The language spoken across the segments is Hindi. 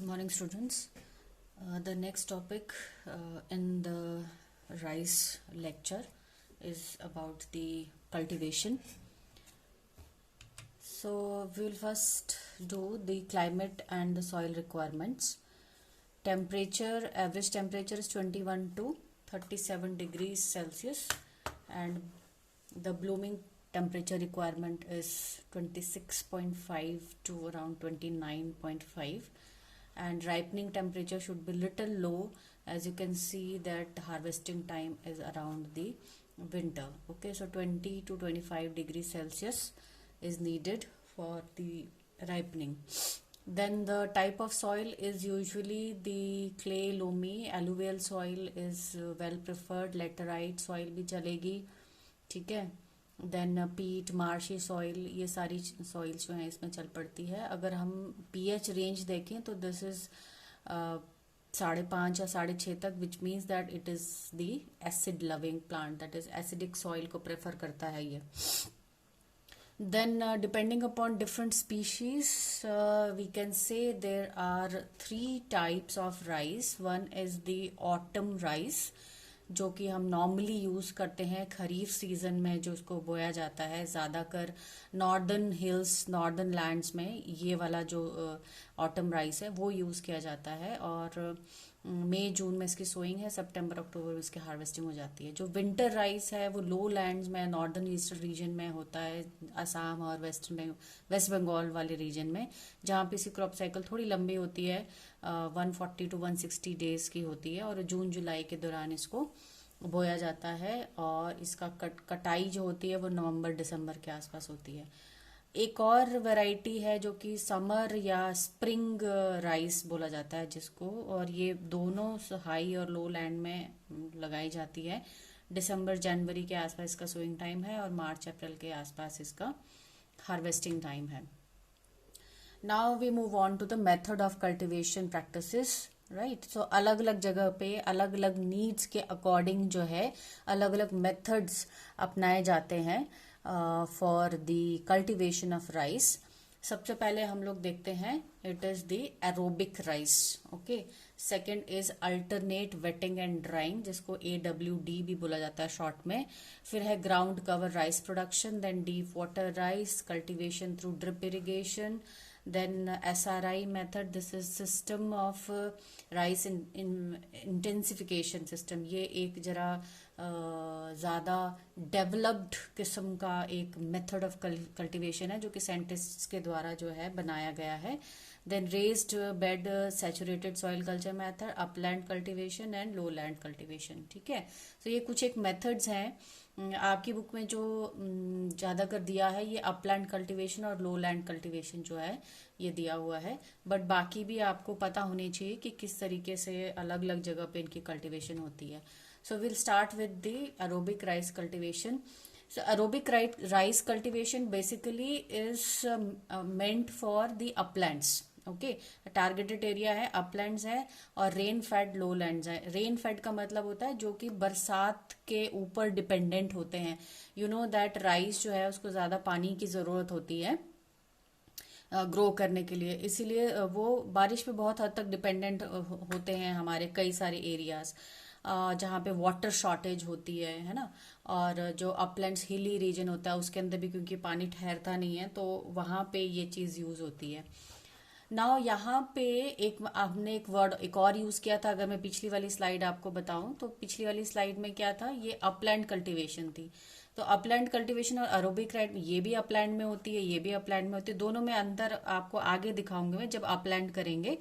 Morning, students. The next topic in the rice lecture is about the cultivation. So we will first do the climate and the soil requirements. Temperature, average temperature is 21 to 37 degrees Celsius, and the blooming temperature requirement is 26.5 to around 29.5, and ripening temperature should be little low, as you can see that harvesting time is around the winter. Okay, so 20 to 25 degrees Celsius is needed for the ripening. Then the type of soil is usually the clay, loamy, alluvial soil is well preferred. Laterite soil भी चलेगी, ठीक है. देन पीट, मार्शी सॉइल, ये सारी सॉइल्स जो हैं इसमें चल पड़ती है. अगर हम पीएच रेंज देखें तो दिस इज 5.5 या 6.5 तक, which means that it is the acid loving plant, that is acidic soil को प्रेफर करता है ये. Then depending upon different species, we can say there are 3 types of rice. One is the autumn rice, जो कि हम नॉर्मली यूज़ करते हैं खरीफ सीजन में, जो उसको बोया जाता है ज़्यादातर नॉर्दर्न हिल्स, नॉर्दर्न लैंड्स में. ये वाला जो ऑटम राइस है वो यूज़ किया जाता है, और मई जून में इसकी सोइंग है, सितंबर अक्टूबर में इसकी हार्वेस्टिंग हो जाती है. जो विंटर राइस है वो लो लैंड्स में, नॉर्दर्न ईस्टर्न रीजन में होता है, असम और वेस्ट बंगाल वाले रीजन में, जहाँ पे इसकी क्रॉप साइकिल थोड़ी लंबी होती है, 140 टू 160 डेज की होती है, और जून जुलाई के दौरान इसको बोया जाता है, और इसका कटाई जो होती है वो नवंबर दिसंबर के आसपास होती है. एक और वैरायटी है जो कि समर या स्प्रिंग राइस बोला जाता है जिसको, और ये दोनों हाई और लो लैंड में लगाई जाती है. दिसंबर जनवरी के आसपास इसका सोइंग टाइम है, और मार्च अप्रैल के आसपास इसका हार्वेस्टिंग टाइम है. Now we move on to the method of cultivation practices, right. So अलग अलग जगह पे अलग अलग नीड्स के अकॉर्डिंग जो है अलग अलग मेथड्स अपनाए जाते हैं for the cultivation of rice. सबसे पहले हम लोग देखते हैं it is the aerobic rice. Okay, second is alternate wetting and drawing, जिसको AWD भी बोला जाता है शॉर्ट में. फिर है ground cover rice production, then deep water rice cultivation through drip irrigation. Then SRI method, this is system of rice intensification system. ये एक जरा ज़्यादा डेवलप्ड किस्म का एक मेथड ऑफ कल्टिवेशन है, जो कि साइंटिस्ट्स के द्वारा जो है बनाया गया है. Then raised bed saturated soil culture method, upland cultivation and low land cultivation. ठीक है, तो ये कुछ एक मेथड्स हैं. आपकी बुक में जो ज़्यादा कर दिया है ये अपलैंड कल्टिवेशन और लो लैंड कल्टिवेशन जो है ये दिया हुआ है, बट बाकी भी आपको पता होनी चाहिए कि किस तरीके से अलग अलग जगह पे इनकी कल्टिवेशन होती है. So will start with the aerobic rice cultivation. So aerobic rice cultivation basically is meant for the uplands. Okay, targeted area है, अपलैंड्स है, और रेन फेड लो लैंड्स है. रेन फेड का मतलब होता है जो कि बरसात के ऊपर डिपेंडेंट होते हैं. यू नो दैट राइस जो है उसको ज़्यादा पानी की ज़रूरत होती है ग्रो करने के लिए, इसीलिए वो बारिश पे बहुत हद तक डिपेंडेंट होते हैं हमारे कई सारे एरियाज जहाँ पे वाटर शॉर्टेज होती है ना. और जो अपलैंड्स हिली रीजन होता है उसके अंदर भी क्योंकि पानी ठहरता नहीं है, तो वहाँ पे ये चीज़ यूज़ होती है. नाउ यहाँ पे हमने एक वर्ड एक और यूज़ किया था. अगर मैं पिछली वाली स्लाइड आपको बताऊं तो पिछली वाली स्लाइड में क्या था, ये अपलैंड कल्टिवेशन थी. तो अपलैंड कल्टिवेशन और एरोबिक राइस, ये भी अपलैंड में होती है, ये भी अपलैंड में होती है. दोनों में अंतर आपको आगे दिखाऊंगे मैं जब अपलैंड करेंगे.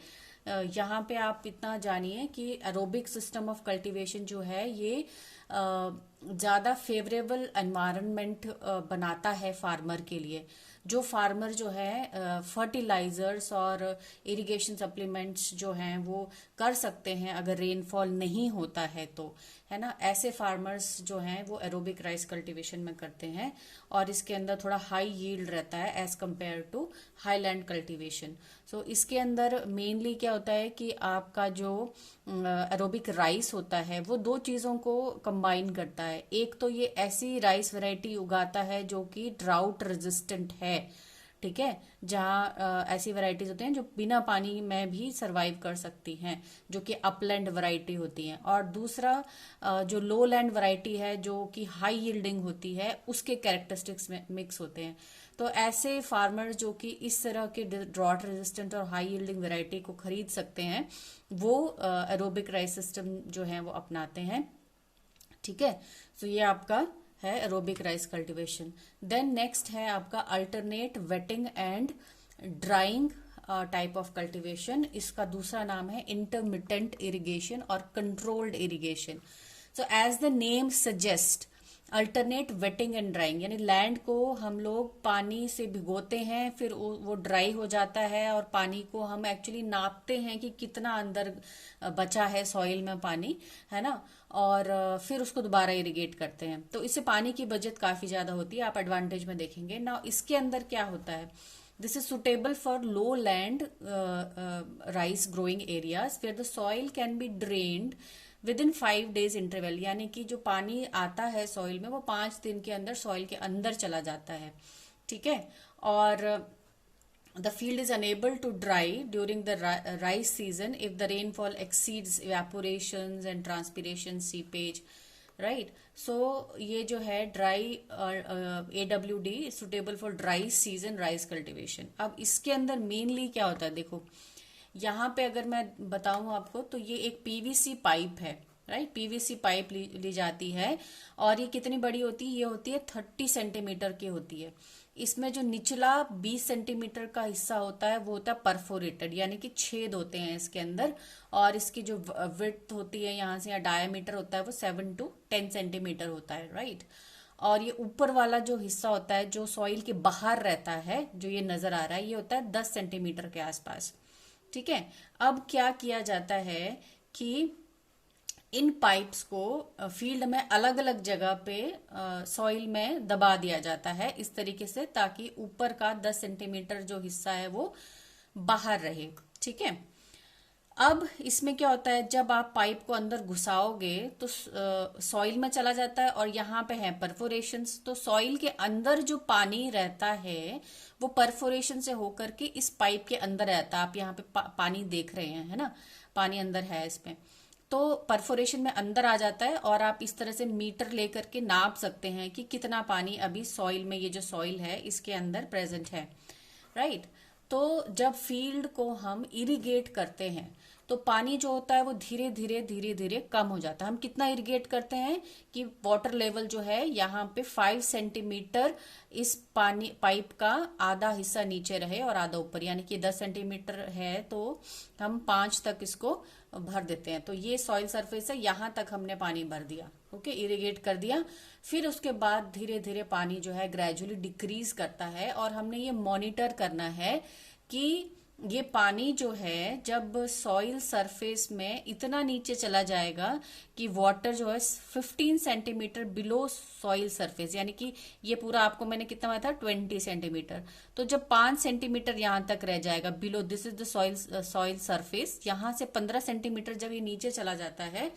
यहाँ पे आप इतना जानिए कि एरोबिक सिस्टम ऑफ कल्टिवेशन जो है ये ज़्यादा फेवरेबल एनवायरनमेंट बनाता है फार्मर के लिए. जो फार्मर जो है फर्टिलाइजर्स और इरिगेशन सप्लीमेंट्स जो हैं वो कर सकते हैं अगर रेनफॉल नहीं होता है तो, है ना. ऐसे फार्मर्स जो हैं वो एरोबिक राइस कल्टीवेशन में करते हैं, और इसके अंदर थोड़ा हाई यील्ड रहता है as compare to highland cultivation. So इसके अंदर मेनली क्या होता है कि आपका जो एरोबिक राइस होता है वो 2 चीज़ों को कंबाइन करता है. एक तो ये ऐसी राइस वैरायटी उगाता है जो कि ड्राउट रेजिस्टेंट है. ठीक है, जहाँ ऐसी वैरायटीज होती हैं जो बिना पानी में भी सरवाइव कर सकती हैं, जो कि अपलैंड वैरायटी होती हैं। और दूसरा जो लो लैंड वैरायटी है जो कि हाई यील्डिंग होती है, उसके कैरेक्टरिस्टिक्स में मिक्स होते हैं। तो ऐसे फार्मर जो कि इस तरह के ड्रॉट रेजिस्टेंट और हाई यील्डिंग वैरायटी को खरीद सकते हैं, वो एरोबिक राइस सिस्टम जो है वो अपनाते हैं। ठीक है, तो ये आपका है aerobic rice cultivation. Then next है आपका alternate wetting and drying type of cultivation. इसका दूसरा नाम है इंटरमिटेंट इरिगेशन और controlled irrigation. So as the name suggest, alternate wetting and drying, यानी लैंड को हम लोग पानी से भिगोते हैं, फिर वो ड्राई हो जाता है, और पानी को हम एक्चुअली नापते हैं कि कितना अंदर बचा है सॉइल में पानी, है ना, और फिर उसको दोबारा इरिगेट करते हैं। तो इससे पानी की बचत काफी ज्यादा होती है, आप एडवांटेज में देखेंगे ना। इसके अंदर क्या होता है, this is suitable for low land rice growing areas where the soil can be drained within 5 days interval, यानी कि जो पानी आता है सॉइल में वो 5 दिन के अंदर सॉइल के अंदर चला जाता है। ठीक है, और the field is unable to dry during the rice season if the rainfall exceeds evaporations and transpiration seepage, right? So ये जो है dry AWD suitable for dry season rice cultivation। अब इसके अंदर मेनली क्या होता है, देखो यहाँ पे अगर मैं बताऊं आपको, तो ये एक पीवीसी पाइप है, राइट, पीवीसी पाइप ली जाती है, और ये कितनी बड़ी होती है, ये होती है 30 सेंटीमीटर की होती है। इसमें जो निचला 20 सेंटीमीटर का हिस्सा होता है वो होता है परफोरेटेड, यानी कि छेद होते हैं इसके अंदर, और इसकी जो विड्थ होती है यहाँ से, या डायमीटर होता है वो 7 to 10 सेंटीमीटर होता है, राइट। और ये ऊपर वाला जो हिस्सा होता है जो सॉइल के बाहर रहता है, जो ये नजर आ रहा है, ये होता है 10 सेंटीमीटर के आसपास। ठीक है, अब क्या किया जाता है कि इन पाइप्स को फील्ड में अलग अलग जगह पे सॉइल में दबा दिया जाता है इस तरीके से, ताकि ऊपर का 10 सेंटीमीटर जो हिस्सा है वो बाहर रहे। ठीक है, अब इसमें क्या होता है, जब आप पाइप को अंदर घुसाओगे तो सॉइल में चला जाता है, और यहाँ पे है परफोरेशंस, तो सॉइल के अंदर जो पानी रहता है वो परफोरेशन से होकर के इस पाइप के अंदर रहता है। आप यहाँ पे पानी देख रहे हैं, है ना, पानी अंदर है इसमें, तो परफोरेशन में अंदर आ जाता है, और आप इस तरह से मीटर लेकर के नाप सकते हैं कि कितना पानी अभी सॉइल में, ये जो सॉइल है इसके अंदर प्रेजेंट है, राइट। तो जब फील्ड को हम इरिगेट करते हैं तो पानी जो होता है वो धीरे धीरे कम हो जाता है। हम कितना इरिगेट करते हैं कि वाटर लेवल जो है यहाँ पे 5 सेंटीमीटर इस पानी पाइप का आधा हिस्सा नीचे रहे और आधा ऊपर, यानी कि 10 सेंटीमीटर है तो हम 5 तक इसको भर देते हैं। तो ये सॉइल सरफेस है, यहाँ तक हमने पानी भर दिया, ओके, इरिगेट कर दिया। फिर उसके बाद धीरे धीरे पानी जो है ग्रेजुअली डिक्रीज करता है, और हमने ये मॉनिटर करना है कि ये पानी जो है जब सॉइल सरफेस में इतना नीचे चला जाएगा कि वाटर जो है 15 सेंटीमीटर बिलो सॉइल सरफेस, यानी कि ये पूरा आपको मैंने कितना बताया था 20 सेंटीमीटर, तो जब 5 सेंटीमीटर यहाँ तक रह जाएगा below, this is the soil surface, यहाँ से 15 सेंटीमीटर जब ये नीचे चला जाता है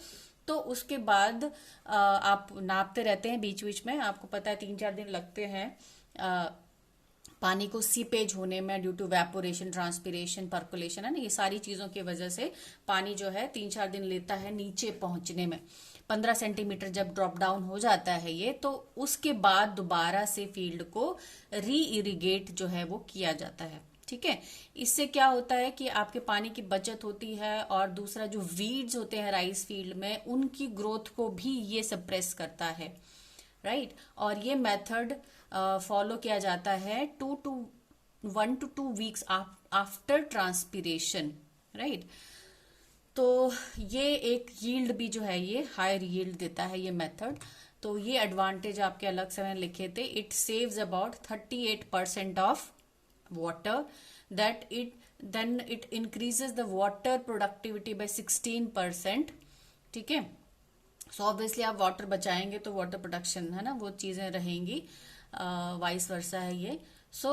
तो उसके बाद आप नापते रहते हैं बीच बीच में, आपको पता है 3-4 दिन लगते हैं पानी को सीपेज होने में, due to evaporation, transpiration, percolation, है ना, ये सारी चीजों की वजह से पानी जो है 3-4 दिन लेता है नीचे पहुंचने में। 15 सेंटीमीटर जब ड्रॉप डाउन हो जाता है ये, तो उसके बाद दोबारा से फील्ड को री इरिगेट जो है वो किया जाता है। ठीक है, इससे क्या होता है कि आपके पानी की बचत होती है, और दूसरा जो वीड्स होते हैं राइस फील्ड में उनकी ग्रोथ को भी ये सप्रेस करता है, राइट। और ये मेथड फॉलो किया जाता है 1 to 2 weeks after transpiration, right. तो ये एक यील्ड भी जो है ये हायर यील्ड देता है ये मेथड। तो ये एडवांटेज आपके अलग से मैंने लिखे थे, it saves about 38% of water, that it increases the water productivity bye 16%। ठीक है, सो ऑब्वियसली आप वाटर बचाएंगे तो वाटर प्रोडक्शन, है ना, वो चीजें रहेंगी, वाइस वर्सा है ये। सो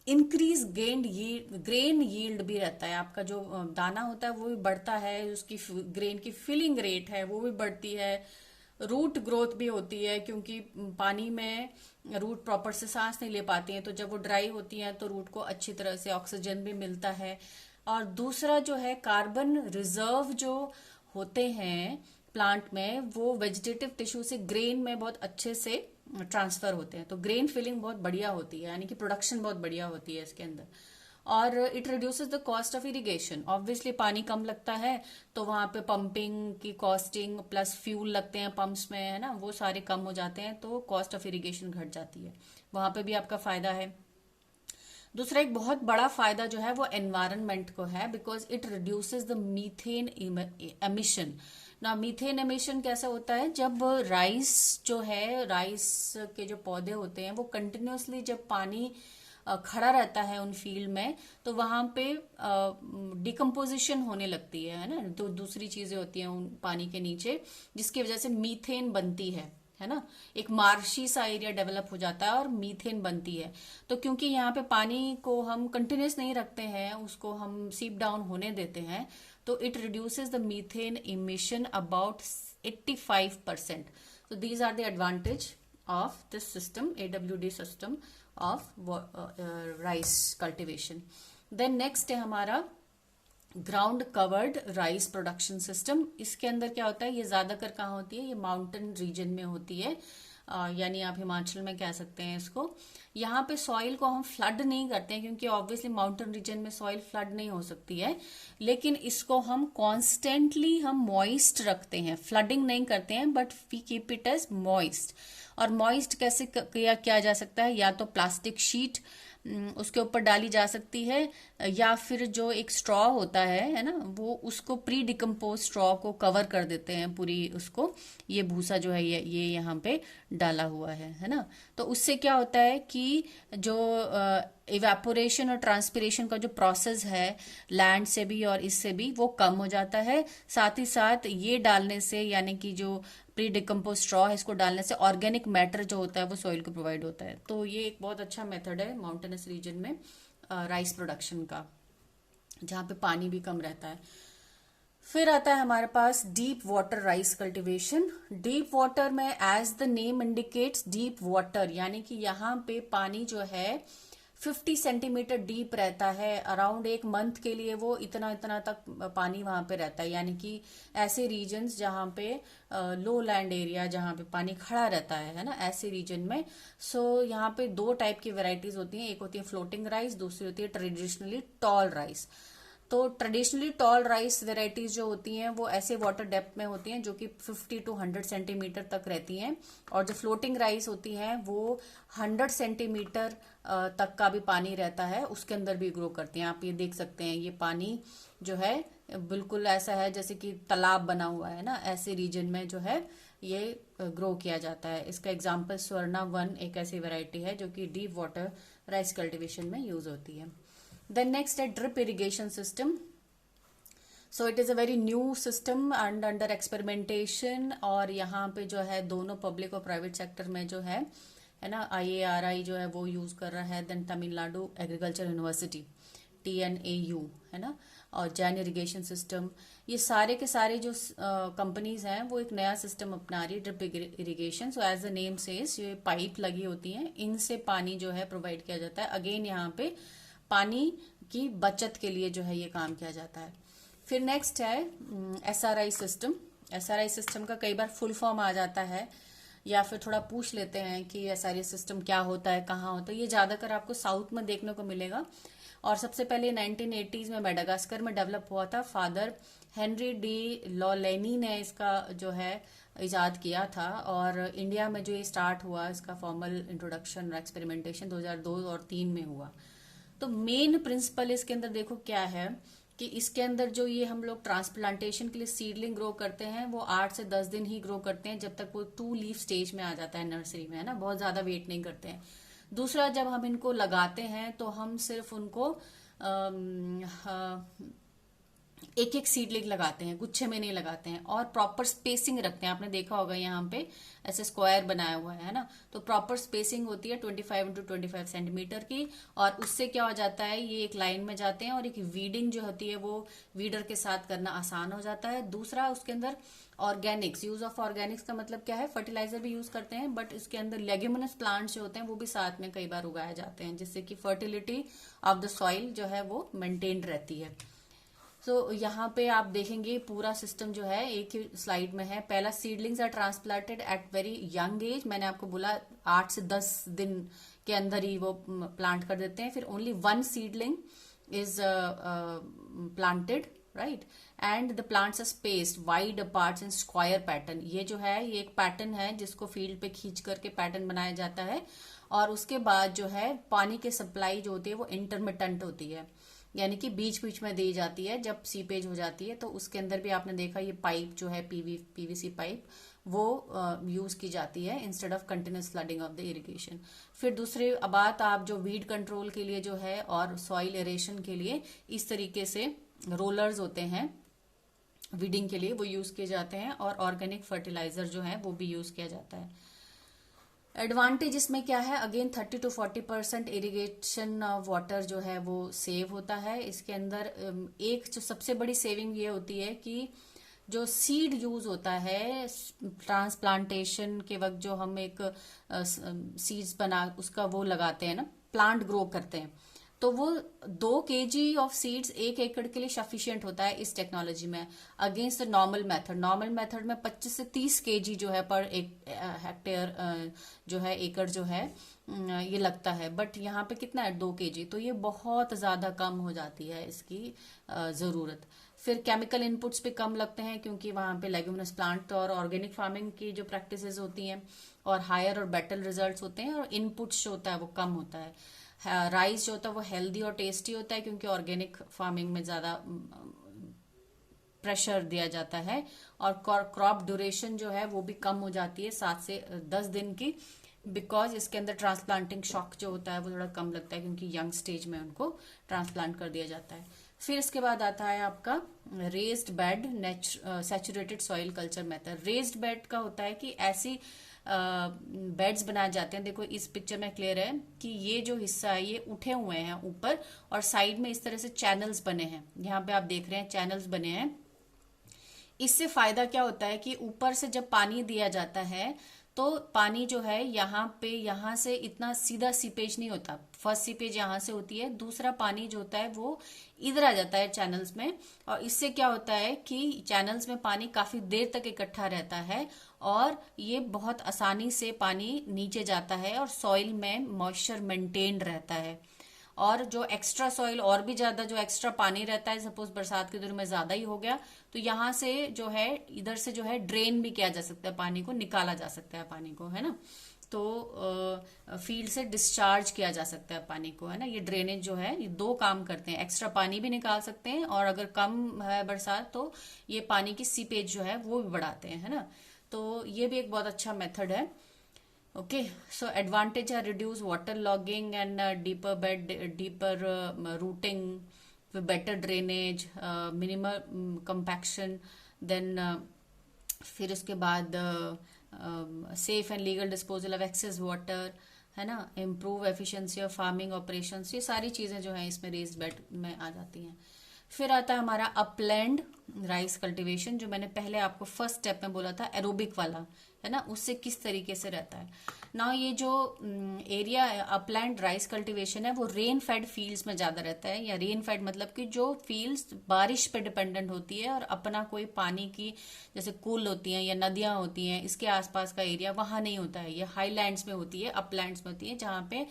इंक्रीज ग्रेन यील्ड भी रहता है, आपका जो दाना होता है वो भी बढ़ता है, उसकी ग्रेन की फिलिंग रेट है वो भी बढ़ती है, रूट ग्रोथ भी होती है, क्योंकि पानी में रूट प्रॉपर से सांस नहीं ले पाती हैं, तो जब वो ड्राई होती हैं तो रूट को अच्छी तरह से ऑक्सीजन भी मिलता है। और दूसरा जो है, कार्बन रिजर्व जो होते हैं प्लांट में, वो वेजिटेटिव टिश्यू से ग्रेन में बहुत अच्छे से ट्रांसफर होते हैं, तो ग्रेन फिलिंग बहुत बढ़िया होती है, यानी कि प्रोडक्शन बहुत बढ़िया होती है इसके अंदर। और it reduces the cost of irrigation. Obviously पानी कम लगता है तो वहां पे पंपिंग की कॉस्टिंग प्लस फ्यूल लगते हैं पंप्स में, है ना, वो सारे कम हो जाते हैं, तो कॉस्ट ऑफ इरिगेशन घट जाती है, वहां पे भी आपका फायदा है। दूसरा एक बहुत बड़ा फायदा जो है वो एनवायरनमेंट को है, because it reduces the methane emission. ना मीथेन एमिशन कैसा होता है, जब राइस जो है, राइस के जो पौधे होते हैं वो कंटिन्यूअसली जब पानी खड़ा रहता है उन फील्ड में, तो वहां पे डिकम्पोजिशन होने लगती है ना, तो दूसरी चीजें होती हैं उन पानी के नीचे, जिसकी वजह से मीथेन बनती है ना, एक मार्शी सा एरिया डेवलप हो जाता है और मीथेन बनती है। तो क्योंकि यहाँ पे पानी को हम कंटिन्यूस नहीं रखते हैं, उसको हम सीप डाउन होने देते हैं, तो it reduces the methane emission about 85%। so these are the advantage of this system, AWD system of rice cultivation. Then next है हमारा ground covered rice production system. इसके अंदर क्या होता है, ये ज्यादातर कहाँ होती है, ये माउंटेन रीजन में होती है, यानी आप हिमाचल में कह सकते हैं इसको। यहाँ पे सॉइल को हम फ्लड नहीं करते हैं, क्योंकि ऑब्वियसली माउंटेन रीजन में सॉइल फ्लड नहीं हो सकती है, लेकिन इसको हम कॉन्स्टेंटली हम मॉइस्ट रखते हैं, फ्लडिंग नहीं करते हैं, but we keep it as moist. और मॉइस्ट कैसे किया जा सकता है, या तो प्लास्टिक शीट उसके ऊपर डाली जा सकती है, या फिर जो एक स्ट्रॉ होता है ना, वो उसको प्री डिकम्पोज स्ट्रॉ को कवर कर देते हैं पूरी उसको, ये भूसा जो है ये यहाँ पे डाला हुआ है ना। तो उससे क्या होता है कि जो इवेपोरेशन और ट्रांसपिरेशन का जो प्रोसेस है लैंड से भी और इससे भी, वो कम हो जाता है। साथ ही साथ ये डालने से, यानी कि जो प्री डिकम्पोज स्ट्रॉ है, इसको डालने से ऑर्गेनिक मैटर जो होता है वो सॉइल को प्रोवाइड होता है। तो ये एक बहुत अच्छा मेथड है माउंटेनस रीजन में राइस प्रोडक्शन का, जहाँ पे पानी भी कम रहता है। फिर आता है हमारे पास deep water rice cultivation. Deep water में as the name indicates deep water, यानी कि यहाँ पे पानी जो है 50 सेंटीमीटर डीप रहता है, अराउंड एक मंथ के लिए वो इतना इतना तक पानी वहां पे रहता है, यानी कि ऐसे रीजन्स जहाँ पे लो लैंड एरिया, जहाँ पे पानी खड़ा रहता है ना, ऐसे रीजन में। सो यहाँ पे दो टाइप की वेराइटीज होती हैं, एक होती है फ्लोटिंग राइस, दूसरी होती है ट्रेडिशनली टॉल राइस। तो ट्रेडिशनली टॉल राइस वेराइटीज जो होती हैं वो ऐसे वाटर डेप्थ में होती हैं जो कि 50 to 100 सेंटीमीटर तक रहती हैं, और जो फ्लोटिंग राइस होती हैं वो 100 सेंटीमीटर तक का भी पानी रहता है, उसके अंदर भी ग्रो करती हैं। आप ये देख सकते हैं, ये पानी जो है बिल्कुल ऐसा है जैसे कि तालाब बना हुआ है ना, ऐसे रीजन में जो है ये ग्रो किया जाता है। इसका एग्जाम्पल स्वर्णा 1 एक ऐसी वेराइटी है जो कि डीप वाटर राइस कल्टिवेशन में यूज होती है। Then next है drip irrigation system. So it is a very new system and under experimentation, और यहाँ पे जो है दोनों पब्लिक और प्राइवेट सेक्टर में जो है ना, IARI जो है वो यूज कर रहा है, then Tamil Nadu agriculture university TNAU है ना, और जैन इरिगेशन सिस्टम, ये सारे के सारे जो कंपनीज हैं वो एक नया सिस्टम अपना रही है, drip irrigation. So as the name says, ये पाइप लगी होती हैं, इनसे पानी जो है प्रोवाइड किया जाता है। अगेन यहाँ पे पानी की बचत के लिए जो है ये काम किया जाता है। फिर नेक्स्ट है SRI सिस्टम। SRI सिस्टम का कई बार फुल फॉर्म आ जाता है, या फिर थोड़ा पूछ लेते हैं कि SRI सिस्टम क्या होता है, कहाँ होता है। ये ज्यादातर आपको साउथ में देखने को मिलेगा, और सबसे पहले 1980s में मेडागास्कर में डेवलप हुआ था। फादर हेनरी डी लॉलेनी ने इसका जो है इजाद किया था, और इंडिया में जो ये स्टार्ट हुआ, इसका फॉर्मल इंट्रोडक्शन और एक्सपेरिमेंटेशन 2002 और 3 में हुआ। तो मेन प्रिंसिपल इसके अंदर देखो क्या है कि इसके अंदर जो ये हम लोग ट्रांसप्लांटेशन के लिए सीडलिंग ग्रो करते हैं, वो 8 से 10 दिन ही ग्रो करते हैं, जब तक वो 2 लीफ स्टेज में आ जाता है नर्सरी में, है ना, बहुत ज्यादा वेट नहीं करते हैं। दूसरा, जब हम इनको लगाते हैं तो हम सिर्फ उनको एक एक सीडलिंग लगाते हैं, गुच्छे में नहीं लगाते हैं, और प्रॉपर स्पेसिंग रखते हैं। आपने देखा होगा यहाँ पे ऐसे स्क्वायर बनाया हुआ है ना, तो प्रॉपर स्पेसिंग होती है 25 x 25 सेंटीमीटर की। और उससे क्या हो जाता है, ये एक लाइन में जाते हैं, और एक वीडिंग जो होती है वो वीडर के साथ करना आसान हो जाता है। दूसरा, उसके अंदर ऑर्गेनिक्स, यूज ऑफ ऑर्गेनिक्स का मतलब क्या है, फर्टिलाइजर भी यूज करते हैं, बट इसके अंदर लेग्यूमिनस प्लांट्स जो होते हैं वो भी साथ में कई बार उगाए जाते हैं, जिससे कि फर्टिलिटी ऑफ द सॉइल जो है वो मेंटेन रहती है। तो यहाँ पे आप देखेंगे पूरा सिस्टम जो है एक ही स्लाइड में है। पहला, seedlings are transplanted at very young age. मैंने आपको बोला 8 से 10 दिन के अंदर ही वो प्लांट कर देते हैं। फिर only one seedling is planted, right, and the plants are spaced wide apart in square pattern. ये जो है ये एक पैटर्न है जिसको फील्ड पे खींच करके पैटर्न बनाया जाता है। और उसके बाद जो है पानी की सप्लाई जो होती है वो इंटरमिटेंट होती है, यानी कि बीच बीच में दी जाती है जब सीपेज हो जाती है। तो उसके अंदर भी आपने देखा ये पाइप जो है पीवीसी पाइप वो यूज की जाती है instead of continuous flooding of the irrigation. फिर दूसरी बात, आप जो वीड कंट्रोल के लिए जो है और सॉइल एरेशन के लिए इस तरीके से रोलर्स होते हैं वीडिंग के लिए, वो यूज किए जाते हैं। और ऑर्गेनिक फर्टिलाइजर जो है वो भी यूज किया जाता है। एडवांटेज इसमें क्या है, अगेन 30 to 40% इरिगेशन वाटर जो है वो सेव होता है इसके अंदर। एक जो सबसे बड़ी सेविंग ये होती है कि जो सीड यूज होता है ट्रांसप्लांटेशन के वक्त, जो हम एक सीड्स बना उसका वो लगाते हैं ना, प्लांट ग्रो करते हैं, तो वो 2 kg ऑफ सीड्स 1 एकड़ के लिए सफिशियंट होता है इस टेक्नोलॉजी में, against the normal method. Normal method में 25 से 30 kg जो है पर एक हेक्टेयर जो है एकड़ जो है ये लगता है। बट यहाँ पे कितना है, 2 kg, तो ये बहुत ज्यादा कम हो जाती है इसकी जरूरत। फिर केमिकल इनपुट्स पे कम लगते हैं क्योंकि वहां पे लेग्यूमिनस प्लांट और ऑर्गेनिक फार्मिंग की जो प्रैक्टिसेस होती हैं और हायर और बेटर रिजल्ट्स होते हैं, और इनपुट्स जो होता है वो कम होता है। राइस जो होता है वो हेल्दी और टेस्टी होता है क्योंकि ऑर्गेनिक फार्मिंग में ज्यादा प्रेशर दिया जाता है। और क्रॉप ड्यूरेशन जो है वो भी कम हो जाती है 7 से 10 दिन की, बिकॉज इसके अंदर ट्रांसप्लांटिंग शॉक जो होता है वो थोड़ा कम लगता है क्योंकि यंग स्टेज में उनको ट्रांसप्लांट कर दिया जाता है। फिर इसके बाद आता है आपका raised bed saturated soil culture method. Raised bed का होता है कि ऐसी बेड्स बनाए जाते हैं, देखो इस पिक्चर में क्लियर है कि ये जो हिस्सा है ये उठे हुए हैं ऊपर, और साइड में इस तरह से चैनल्स बने हैं। यहाँ पे आप देख रहे हैं चैनल्स बने हैं। इससे फायदा क्या होता है कि ऊपर से जब पानी दिया जाता है तो पानी जो है यहाँ से इतना सीधा सीपेज नहीं होता। फर्स्ट सीपेज यहाँ से होती है, दूसरा पानी जो होता है वो इधर आ जाता है चैनल्स में, और इससे क्या होता है कि चैनल्स में पानी काफी देर तक इकट्ठा रहता है और ये बहुत आसानी से पानी नीचे जाता है और सॉइल में मॉइस्चर मेंटेन रहता है। और जो एक्स्ट्रा सॉइल और भी ज्यादा जो एक्स्ट्रा पानी रहता है, सपोज बरसात के दिनों में ज्यादा ही हो गया, तो यहाँ से जो है इधर से जो है ड्रेन भी किया जा सकता है, पानी को निकाला जा सकता है पानी को, है ना। तो फील्ड से डिस्चार्ज किया जा सकता है पानी को, है ना। ये ड्रेनेज जो है ये 2 काम करते हैं, एक्स्ट्रा पानी भी निकाल सकते हैं और अगर कम है बरसात तो ये पानी की सीपेज जो है वो भी बढ़ाते हैं, है ना। तो ये भी एक बहुत अच्छा मेथड है। Okay, so advantage are reduce water logging and deeper bed, deeper rooting, better drainage, minimal compaction, then फिर उसके बाद safe and legal disposal of excess water, है ना, improve efficiency of farming operations। ये सारी चीजें जो हैं इसमें रेस्ड बेड में आ जाती हैं। फिर आता है हमारा अपलैंड राइस कल्टीवेशन, जो मैंने पहले आपको फर्स्ट स्टेप में बोला था एरोबिक वाला, है ना, उससे किस तरीके से रहता है ना। ये जो एरिया अपलैंड राइस कल्टीवेशन है वो रेन फेड फील्ड्स में ज्यादा रहता है, या रेन फेड मतलब कि जो फील्ड्स बारिश पे डिपेंडेंट होती है और अपना कोई पानी की जैसे कूल होती हैं या नदियां होती हैं इसके आसपास का एरिया वहां नहीं होता है। ये हाईलैंड्स में होती है, अपलैंड्स में होती है, जहाँ पे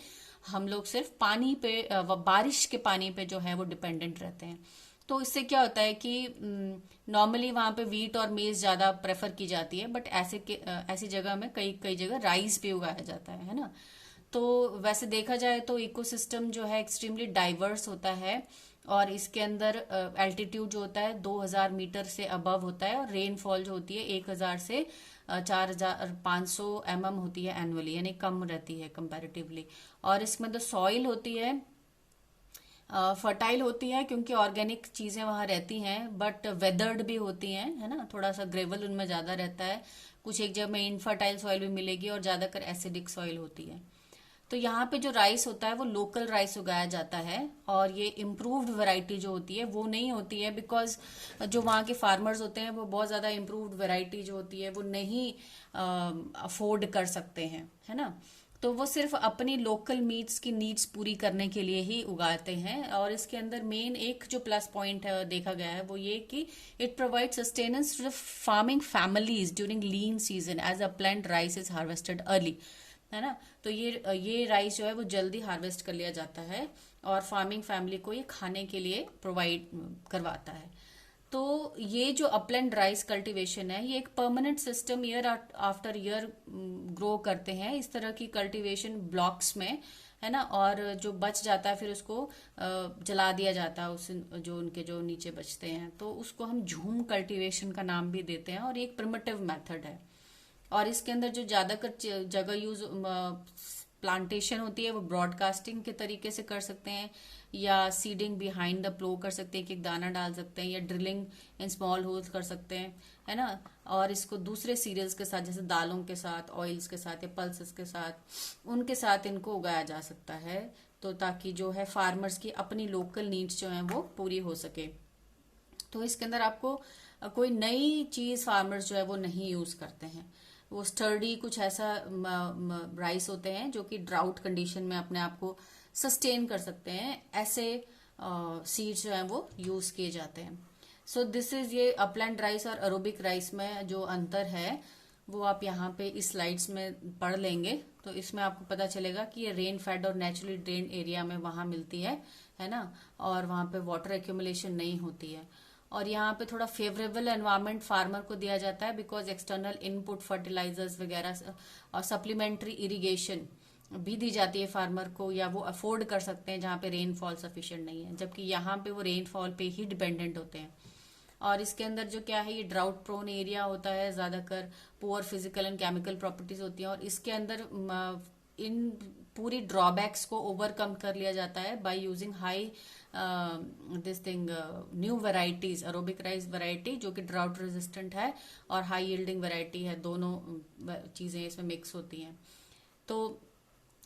हम लोग सिर्फ पानी पे बारिश के पानी पे जो है वो डिपेंडेंट रहते हैं। तो इससे क्या होता है कि नॉर्मली वहां पे वीट और मेज ज्यादा प्रेफर की जाती है, बट ऐसी जगह में कई जगह राइस भी उगाया जाता है ना। तो वैसे देखा जाए तो इकोसिस्टम जो है एक्सट्रीमली डाइवर्स होता है, और इसके अंदर एल्टीट्यूड जो होता है 2000 मीटर से अबव होता है, और रेनफॉल जो होती है 1000 से 4500 mm होती है एनुअली, यानी कम रहती है कंपैरेटिवली। और इसमें तो सॉइल होती है फर्टाइल होती है क्योंकि ऑर्गेनिक चीजें वहां रहती हैं, बट वेदर्ड भी होती हैं, है ना, थोड़ा सा ग्रेवल उनमें ज्यादा रहता है। कुछ एक जगह में इनफर्टाइल सॉइल भी मिलेगी और ज्यादातर एसिडिक सॉइल होती है। तो यहाँ पे जो राइस होता है वो लोकल राइस उगाया जाता है, और ये इम्प्रूव्ड वैरायटी जो होती है वो नहीं होती है, बिकॉज जो वहाँ के फार्मर्स होते हैं वो बहुत ज़्यादा इम्प्रूव्ड वैरायटी जो होती है वो नहीं अफोर्ड कर सकते हैं, है ना। तो वो सिर्फ अपनी लोकल मीट्स की नीड्स पूरी करने के लिए ही उगाते हैं। और इसके अंदर मेन एक जो प्लस पॉइंट है देखा गया है वो ये कि it provide sustenance to the farming families during lean season as a plant rice is harvested early, है ना। तो ये राइस जो है वो जल्दी हार्वेस्ट कर लिया जाता है और फार्मिंग फैमिली को ये खाने के लिए प्रोवाइड करवाता है। तो ये जो अपलैंड राइस कल्टीवेशन है ये एक permanent system year after year grow करते हैं इस तरह की कल्टीवेशन ब्लॉक्स में, है ना। और जो बच जाता है फिर उसको जला दिया जाता है, उस जो उनके जो नीचे बचते हैं, तो उसको हम झूम कल्टीवेशन का नाम भी देते हैं, और ये एक प्रिमिटिव मेथड है। और इसके अंदर जो ज्यादातर जगह यूज प्लांटेशन होती है वो ब्रॉडकास्टिंग के तरीके से कर सकते हैं, या सीडिंग बिहाइंड द प्लो कर सकते हैं, एक एक दाना डाल सकते हैं, या ड्रिलिंग इन स्मॉल होल्स कर सकते हैं, है ना। और इसको दूसरे सीरियल्स के साथ जैसे दालों के साथ, ऑयल्स के साथ, या पल्सेस के साथ, उनके साथ इनको उगाया जा सकता है, तो ताकि जो है फार्मर्स की अपनी लोकल नीड्स जो है वो पूरी हो सके। तो इसके अंदर आपको कोई नई चीज फार्मर्स जो है वो नहीं यूज करते हैं। वो स्टर्डी कुछ ऐसा राइस होते हैं जो कि ड्राउट कंडीशन में अपने आप को सस्टेन कर सकते हैं, ऐसे सीड्स जो हैं वो यूज किए जाते हैं। सो दिस इज ये अपलैंड राइस और अरोबिक राइस में जो अंतर है वो आप यहाँ पे इस स्लाइड्स में पढ़ लेंगे, तो इसमें आपको पता चलेगा कि ये रेन फेड और नेचुरली ड्रेन एरिया में वहां मिलती है ना, और वहां पे वाटर एक्यूमुलेशन नहीं होती है। और यहाँ पे थोड़ा फेवरेबल एनवायरनमेंट फार्मर को दिया जाता है बिकॉज एक्सटर्नल इनपुट फर्टिलाइजर्स वगैरह और सप्लीमेंट्री इरिगेशन भी दी जाती है फार्मर को, या वो अफोर्ड कर सकते हैं जहाँ पे रेनफॉल सफिशिएंट नहीं है, जबकि यहाँ पे वो रेनफॉल पे ही डिपेंडेंट होते हैं। और इसके अंदर जो क्या है, ये ड्राउट प्रोन एरिया होता है, ज्यादातर poor physical and chemical properties होती हैं, और इसके अंदर इन पूरी ड्रॉबैक्स को ओवरकम कर लिया जाता है by using high this thing new varieties, aerobic rice variety जो कि ड्राउट रेजिस्टेंट है और हाई यील्डिंग वैरायटी है, दोनों चीजें इसमें मिक्स होती हैं। तो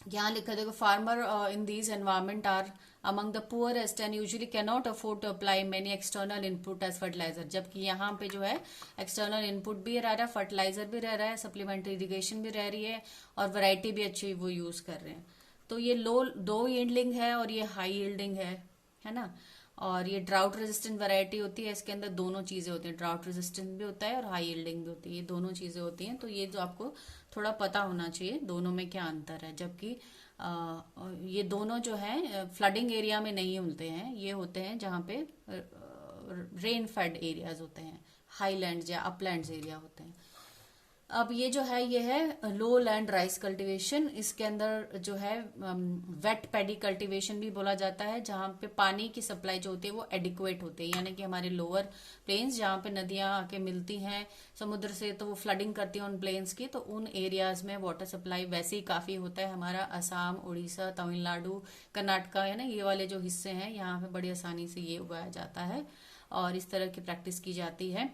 यहाँ लिखा देखो, farmer in these environment are among the poorest and usually can not afford to apply many external input as fertiliser, जबकि यहाँ पे जो है एक्सटर्नल इनपुट भी रह रहा है, फर्टिलाइजर भी रह रहा है, सप्लीमेंट्री इरिगेशन भी रह रही है, और वैरायटी भी अच्छी वो यूज कर रहे हैं। तो ये लो यील्डिंग है और ये हाई यील्डिंग है ना। और ये ड्राउट रेजिस्टेंट वैरायटी होती है, इसके अंदर दोनों चीजें होती हैं, ड्राउट रेजिस्टेंट भी होता है और हाई यील्डिंग भी होती है, ये दोनों चीजें होती हैं। तो ये जो आपको थोड़ा पता होना चाहिए दोनों में क्या अंतर है। जबकि ये दोनों जो है फ्लडिंग एरिया में नहीं मिलते हैं, ये होते हैं जहाँ पे रेन फेड एरियाज होते हैं, हाईलैंड्स या अपलैंड्स एरिया होते हैं। अब ये जो है ये है लो लैंड राइस कल्टीवेशन, इसके अंदर जो है वेट पैडी कल्टीवेशन भी बोला जाता है, जहाँ पे पानी की सप्लाई जो होती है वो एडिक्वेट होती है, यानी कि हमारे लोअर प्लेन्स जहाँ पे नदियां आके मिलती हैं समुद्र से तो वो फ्लडिंग करती हैं उन प्लेन्स की, तो उन एरियाज में वाटर सप्लाई वैसे ही काफी होता है। हमारा असम, उड़ीसा, तमिलनाडु, कर्नाटका, है ना, ये वाले जो हिस्से हैं यहाँ पे बड़ी आसानी से ये उगाया जाता है और इस तरह की प्रैक्टिस की जाती है।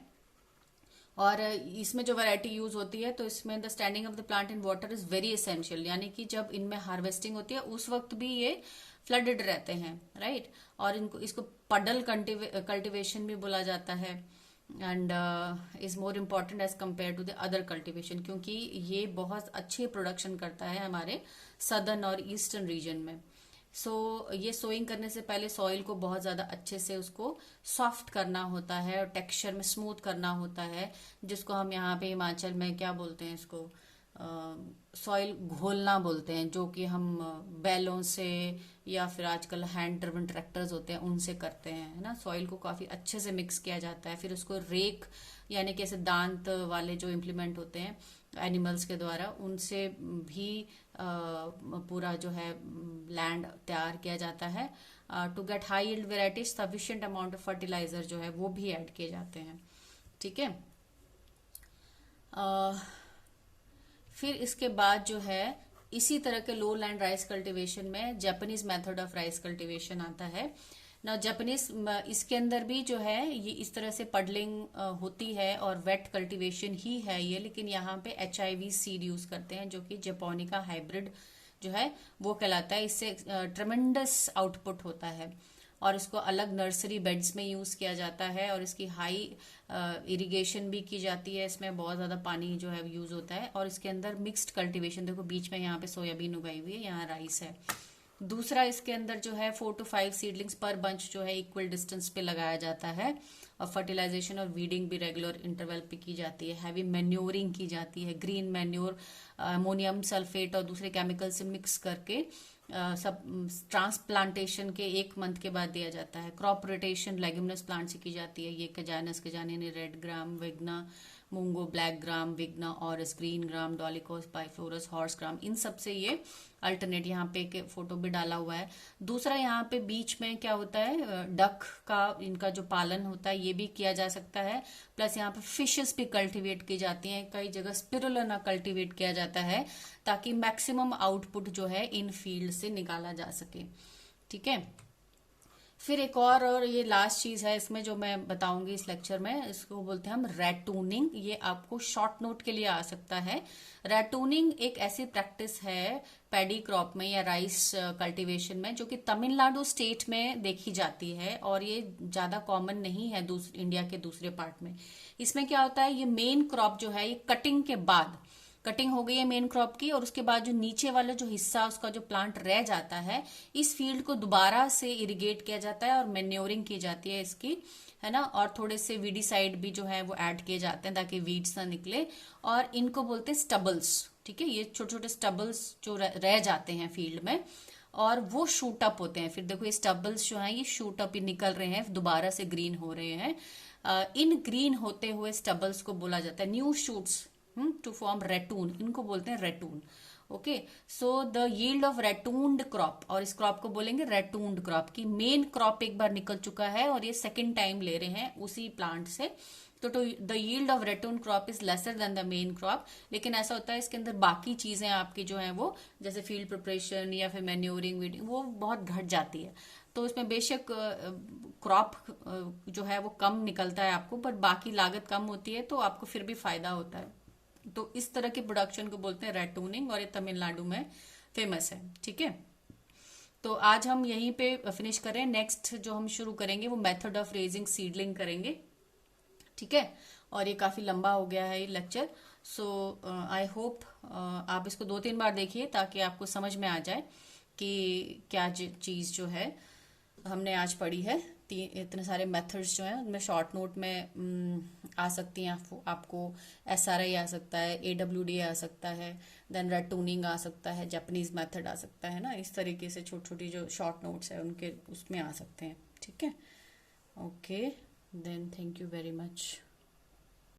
और इसमें जो वैरायटी यूज होती है तो इसमें the standing of the plant in water is very essential, यानी कि जब इनमें हार्वेस्टिंग होती है उस वक्त भी ये फ्लडेड रहते हैं, राइट। और इसको पडल कल्टीवेशन भी बोला जाता है, and is more important as compare to the other cultivation, क्योंकि ये बहुत अच्छी प्रोडक्शन करता है हमारे सदर्न और ईस्टर्न रीजन में। ये सोइंग करने से पहले सॉइल को बहुत ज्यादा अच्छे से उसको सॉफ्ट करना होता है और टेक्सचर में स्मूथ करना होता है, जिसको हम यहाँ पे हिमाचल में क्या बोलते हैं, इसको सॉइल घोलना बोलते हैं, जो कि हम बैलों से या फिर आजकल हैंड ड्रिवन ट्रैक्टर्स होते हैं उनसे करते हैं, है ना। सॉइल को काफी अच्छे से मिक्स किया जाता है, फिर उसको रेक यानी कि ऐसे दांत वाले जो इम्प्लीमेंट होते हैं एनिमल्स के द्वारा, उनसे भी पूरा जो है लैंड तैयार किया जाता है। To get high yield varieties sufficient amount of fertiliser जो है वो भी ऐड किए जाते हैं, ठीक है। फिर इसके बाद जो है इसी तरह के लो लैंड राइस कल्टीवेशन में Japanese method of rice cultivation आता है ना। जापानीज इसके अंदर भी जो है ये इस तरह से पडलिंग होती है और वेट कल्टीवेशन ही है ये, लेकिन यहाँ पे HIV सीड यूज करते हैं जो कि जापोनिका हाइब्रिड जो है वो कहलाता है। इससे ट्रेमेंडस आउटपुट होता है और इसको अलग नर्सरी बेड्स में यूज किया जाता है और इसकी हाई इरिगेशन भी की जाती है। इसमें बहुत ज्यादा पानी जो है यूज होता है और इसके अंदर मिक्स्ड कल्टीवेशन, देखो बीच में यहाँ पे सोयाबीन उगाई हुई है, यहाँ राइस है। दूसरा इसके अंदर जो है 4 to 5 सीडलिंग्स पर बंच जो है इक्वल डिस्टेंस पे लगाया जाता है और फर्टिलाइजेशन और वीडिंग भी रेगुलर इंटरवल पे की जाती है। हैवी मैन्योरिंग की जाती है, ग्रीन मैन्योर अमोनियम सल्फेट और दूसरे केमिकल से मिक्स करके सब ट्रांसप्लांटेशन के 1 मंथ के बाद दिया जाता है। क्रॉप रोटेशन लेग्यूमिनस प्लांट से की जाती है। ये कजाने ने रेड ग्राम, विग्ना, मूंगो, ब्लैक ग्राम, विग्ना, ऑरस, ग्रीन ग्राम, डॉलिकोस, पाइफ्लोरस, हॉर्स ग्राम, इन सब से ये अल्टरनेट, यहाँ पे एक फोटो भी डाला हुआ है। दूसरा यहाँ पे बीच में क्या होता है, डक का इनका जो पालन होता है ये भी किया जा सकता है। प्लस यहाँ पे फिशेस भी कल्टीवेट की जाती हैं, कई जगह स्पिरुलिना कल्टीवेट किया जाता है ताकि मैक्सिमम आउटपुट जो है इन फील्ड से निकाला जा सके। ठीक है, फिर एक और ये लास्ट चीज है इसमें जो मैं बताऊंगी इस लेक्चर में, इसको बोलते हैं हम रैटूनिंग। ये आपको शॉर्ट नोट के लिए आ सकता है। रैटूनिंग एक ऐसी प्रैक्टिस है पैडी क्रॉप में या राइस कल्टीवेशन में जो कि तमिलनाडु स्टेट में देखी जाती है और ये ज्यादा कॉमन नहीं है इंडिया के दूसरे पार्ट में। इसमें क्या होता है, ये मेन क्रॉप जो है ये कटिंग के बाद, कटिंग हो गई है मेन क्रॉप की और उसके बाद जो नीचे वाला जो हिस्सा उसका जो प्लांट रह जाता है, इस फील्ड को दोबारा से इरिगेट किया जाता है और मैन्योरिंग की जाती है इसकी, है ना। और थोड़े से वीडीसाइड भी जो है वो ऐड किए जाते हैं ताकि वीड्स ना निकले, और इनको बोलते हैं स्टबल्स। ठीक है, ये छोटे छोटे स्टबल्स जो रह जाते हैं फील्ड में और वो शूट अप होते हैं। फिर देखो ये स्टबल्स जो हैं ये शूट अप निकल रहे हैं, दोबारा से ग्रीन हो रहे हैं। इन ग्रीन होते हुए स्टबल्स को बोला जाता है new shoots to form ratoon, इनको बोलते हैं ratoon. Okay, so the yield of ratooned crop, और इस क्रॉप को बोलेंगे रेटून्ड क्रॉप, की मेन क्रॉप एक बार निकल चुका है और ये सेकेंड टाइम ले रहे हैं उसी प्लांट से, तो the yield of ratoon crop is lesser than the main crop. लेकिन ऐसा होता है इसके अंदर बाकी चीजें आपकी जो है वो जैसे फील्ड प्रिपरेशन या फिर मैन्योरिंग वीडिंग वो बहुत घट जाती है, तो इसमें बेशक क्रॉप जो है वो कम निकलता है आपको, पर बाकी लागत कम होती है तो आपको फिर भी फायदा होता है। तो इस तरह के प्रोडक्शन को बोलते हैं रैटूनिंग और ये तमिलनाडु में फेमस है। ठीक है, तो आज हम यहीं पे फिनिश करें। नेक्स्ट जो हम शुरू करेंगे वो मेथड ऑफ रेजिंग सीडलिंग करेंगे। ठीक है, और ये काफी लंबा हो गया है ये लेक्चर, सो आई होप आप इसको 2-3 बार देखिए ताकि आपको समझ में आ जाए कि क्या चीज जो है हमने आज पढ़ी है। इतने सारे मेथड्स जो हैं उनमें शॉर्ट नोट में आ सकती हैं आपको SRI आ सकता है, AWD आ सकता है, देन रैटूनिंग आ सकता है, जापानीज मेथड आ सकता है ना। इस तरीके से छोटी छोटी जो शॉर्ट नोट्स है उनके उसमें आ सकते हैं। ठीक है, okay, then thank you very much.